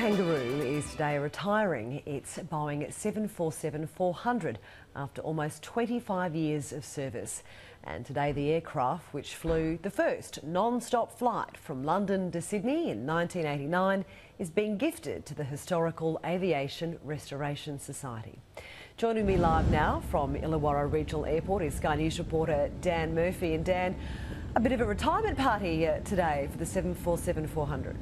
kangaroo is today retiring its Boeing 747-400 after almost 25 years of service. And today the aircraft, which flew the first non-stop flight from London to Sydney in 1989, is being gifted to the Historical Aviation Restoration Society. Joining me live now from Illawarra Regional Airport is Sky News reporter Dan Murphy. And Dan, a bit of a retirement party today for the 747-400.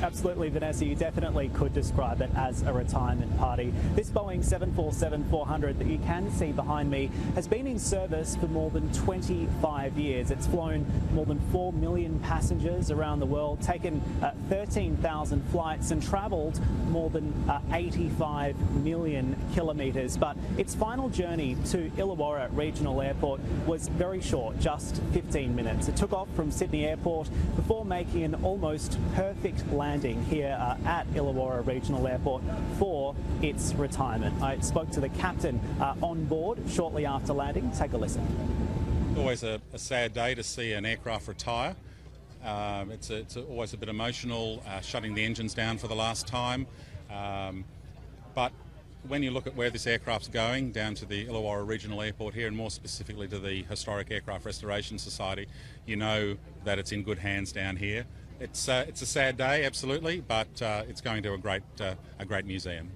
Absolutely, Vanessa, you definitely could describe it as a retirement party. This Boeing 747-400 that you can see behind me has been in service for more than 25 years. It's flown more than 4 million passengers around the world, taken 13,000 flights and travelled more than 85 million kilometres. But its final journey to Illawarra Regional Airport was very short, just 15 minutes. It took off from Sydney Airport before making an almost perfect landing here at Illawarra Regional Airport for its retirement. I spoke to the captain on board shortly after landing. Take a listen. Always a sad day to see an aircraft retire. It's always a bit emotional, shutting the engines down for the last time. But when you look at where this aircraft's going, down to the Illawarra Regional Airport here, and more specifically to the Historic Aircraft Restoration Society, you know that it's in good hands down here. It's a sad day, absolutely, but it's going to a great museum.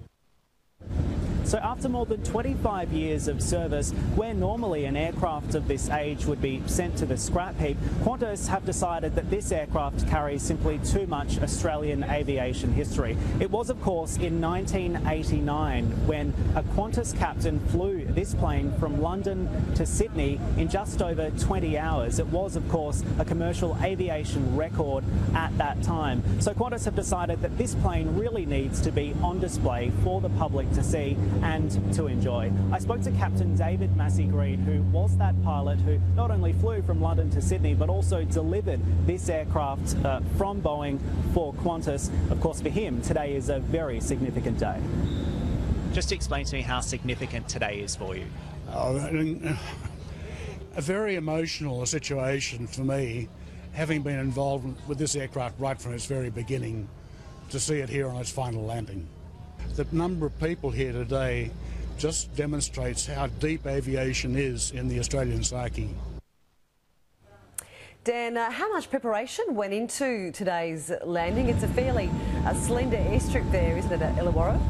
So after more than 25 years of service, where normally an aircraft of this age would be sent to the scrap heap, Qantas have decided that this aircraft carries simply too much Australian aviation history. It was, of course, in 1989 when a Qantas captain flew this plane from London to Sydney in just over 20 hours. It was, of course, a commercial aviation record at that time. So Qantas have decided that this plane really needs to be on display for the public to see and to enjoy. I spoke to Captain David Massey-Green, who was that pilot who not only flew from London to Sydney but also delivered this aircraft from Boeing for Qantas. Of course, for him, today is a very significant day. Just explain to me how significant today is for you. A very emotional situation for me, having been involved with this aircraft right from its very beginning, to see it here on its final landing. The number of people here today just demonstrates how deep aviation is in the Australian psyche. Dan, how much preparation went into today's landing? It's a fairly slender airstrip there, isn't it, at Illawarra?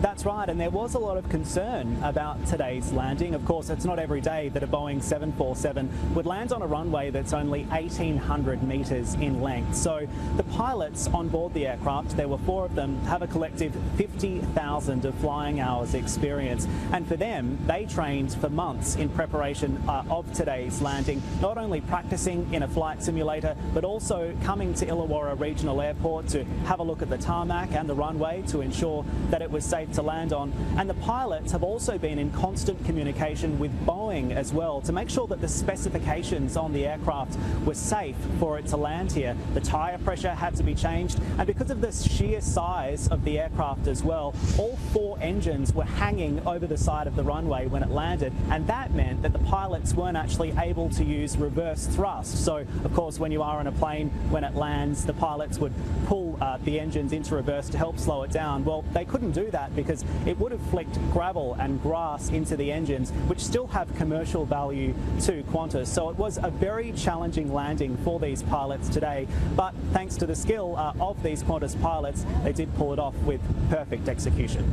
That's right, and there was a lot of concern about today's landing. Of course, it's not every day that a Boeing 747 would land on a runway that's only 1,800 metres in length. So the pilots on board the aircraft, there were 4 of them, have a collective 50,000 of flying hours experience. And for them, they trained for months in preparation of today's landing, not only practicing in a flight simulator, but also coming to Illawarra Regional Airport to have a look at the tarmac and the runway to ensure that it was safe to land on. And the pilots have also been in constant communication with Boeing as well to make sure that the specifications on the aircraft were safe for it to land here. The tyre pressure had to be changed, and because of the sheer size of the aircraft as well, all 4 engines were hanging over the side of the runway when it landed, and that meant that the pilots weren't actually able to use reverse thrust. So of course, when you are on a plane, when it lands, the pilots would pull the engines into reverse to help slow it down. Well, they couldn't do that because it would have flicked gravel and grass into the engines, which still have commercial value to Qantas. So it was a very challenging landing for these pilots today, but thanks to the skill of these Qantas pilots, they did pull it off with perfect execution.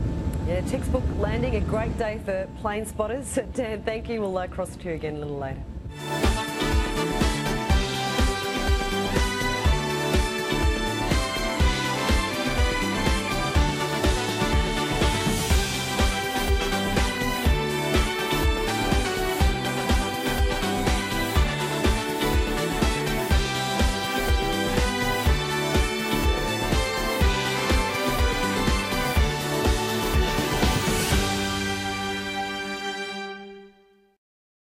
Yeah, textbook landing, a great day for plane spotters. Dan, thank you. We'll cross to you again a little later.